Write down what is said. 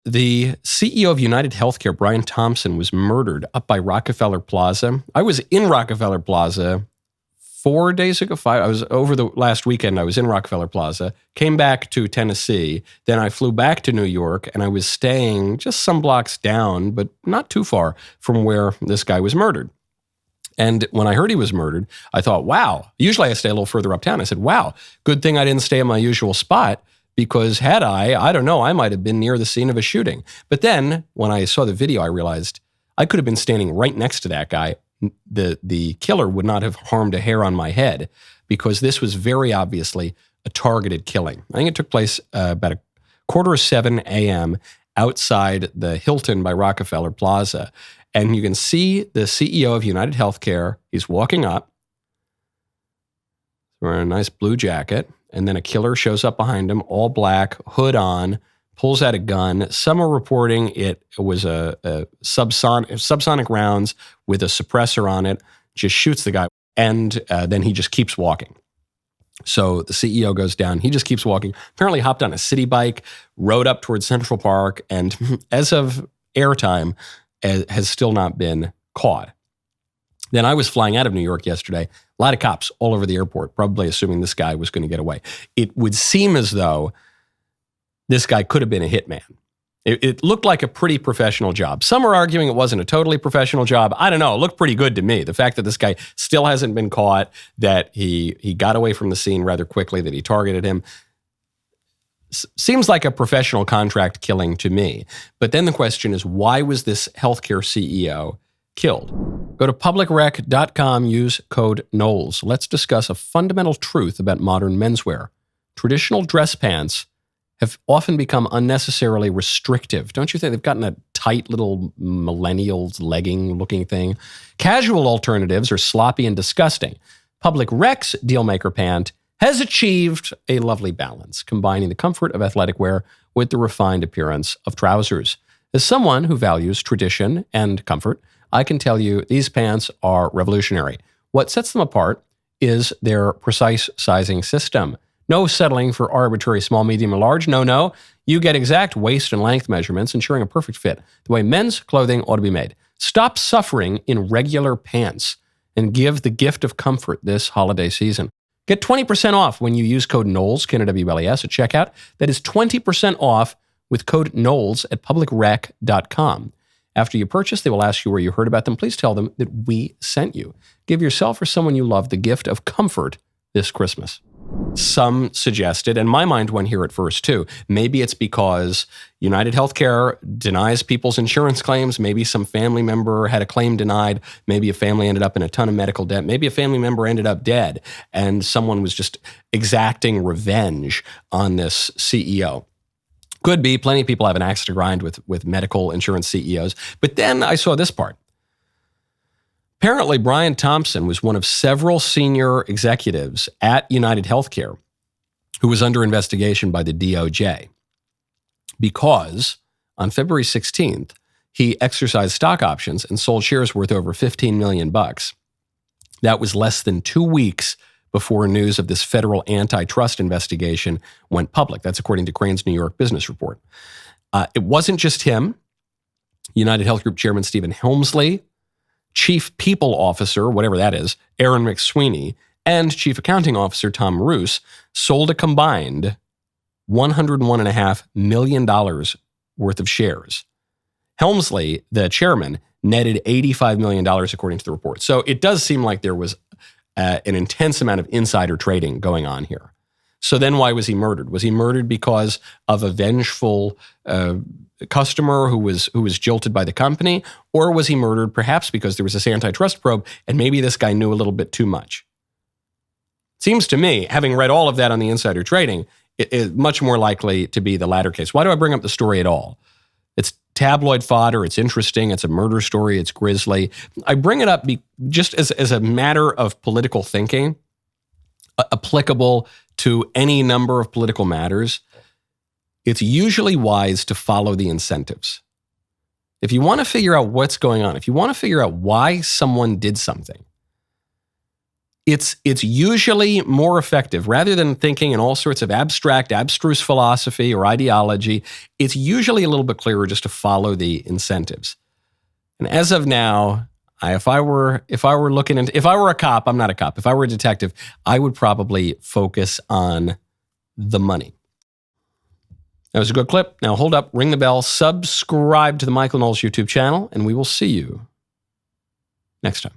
The CEO of UnitedHealthcare, Brian Thompson, was murdered up by Rockefeller Plaza. I was in Rockefeller Plaza 4 days ago. I was over the last weekend. I was in Rockefeller Plaza, came back to Tennessee. Then I flew back to New York, and I was staying just some blocks down, but not too far from where this guy was murdered. And when I heard he was murdered, I thought, wow. Usually I stay a little further uptown. I said, wow, good thing I didn't stay in my usual spot, because had I don't know, I might have been near the scene of a shooting. But then when I saw the video, I realized I could have been standing right next to that guy. The killer would not have harmed a hair on my head, because this was very obviously a targeted killing. I think it took place about 6:45 a.m. outside the Hilton by Rockefeller Plaza. And you can see the CEO of UnitedHealthcare. He's walking up, wearing a nice blue jacket. And then a killer shows up behind him, all black, hood on, pulls out a gun. Some are reporting it was a subsonic rounds with a suppressor on it, just shoots the guy, and then he just keeps walking. So the CEO goes down. He just keeps walking, apparently hopped on a city bike, rode up towards Central Park, and as of airtime, has still not been caught. Then I was flying out of New York yesterday. A lot of cops all over the airport, probably assuming this guy was going to get away. It would seem as though this guy could have been a hitman. It looked like a pretty professional job. Some are arguing it wasn't a totally professional job. I don't know. It looked pretty good to me. The fact that this guy still hasn't been caught, that he got away from the scene rather quickly, that he targeted him, seems like a professional contract killing to me. But then the question is, why was this healthcare CEO killed? Go to publicrec.com, use code Knowles. Let's discuss a fundamental truth about modern menswear. Traditional dress pants have often become unnecessarily restrictive. Don't you think they've gotten a tight little millennials legging looking thing? Casual alternatives are sloppy and disgusting. Public Rec's Dealmaker pant has achieved a lovely balance, combining the comfort of athletic wear with the refined appearance of trousers. As someone who values tradition and comfort, I can tell you these pants are revolutionary. What sets them apart is their precise sizing system. No settling for arbitrary small, medium, or large. No. You get exact waist and length measurements, ensuring a perfect fit, the way men's clothing ought to be made. Stop suffering in regular pants and give the gift of comfort this holiday season. Get 20% off when you use code Knowles, KNWLES, at checkout. That is 20% off with code Knowles at publicrec.com. After you purchase, they will ask you where you heard about them. Please tell them that we sent you. Give yourself or someone you love the gift of comfort this Christmas. Some suggested, and my mind went here at first too, maybe it's because UnitedHealthcare denies people's insurance claims. Maybe some family member had a claim denied. Maybe a family ended up in a ton of medical debt. Maybe a family member ended up dead, and someone was just exacting revenge on this CEO. Could be. Plenty of people have an axe to grind with medical insurance CEOs. But then I saw this part. Apparently, Brian Thompson was one of several senior executives at UnitedHealthcare who was under investigation by the DOJ because on February 16th, he exercised stock options and sold shares worth over $15 million. That was less than 2 weeks before news of this federal antitrust investigation went public. That's according to Crane's New York Business Report. It wasn't just him. United Health Group Chairman Stephen Helmsley, Chief People Officer, whatever that is, Aaron McSweeney, and Chief Accounting Officer Tom Roos sold a combined $101.5 million worth of shares. Helmsley, the chairman, netted $85 million according to the report. So it does seem like there was an intense amount of insider trading going on here. So then why was he murdered? Was he murdered because of a vengeful customer who was jilted by the company? Or was he murdered perhaps because there was this antitrust probe and maybe this guy knew a little bit too much? Seems to me, having read all of that on the insider trading, it is much more likely to be the latter case. Why do I bring up the story at all? It's tabloid fodder. It's interesting. It's a murder story. It's grisly. I bring it up just as a matter of political thinking, applicable to any number of political matters. It's usually wise to follow the incentives. If you want to figure out what's going on, if you want to figure out why someone did something, It's usually more effective rather than thinking in all sorts of abstract, abstruse philosophy or ideology. It's usually a little bit clearer just to follow the incentives. And as of now, if I were a cop, I'm not a cop. If I were a detective, I would probably focus on the money. That was a good clip. Now hold up, ring the bell, subscribe to the Michael Knowles YouTube channel, and we will see you next time.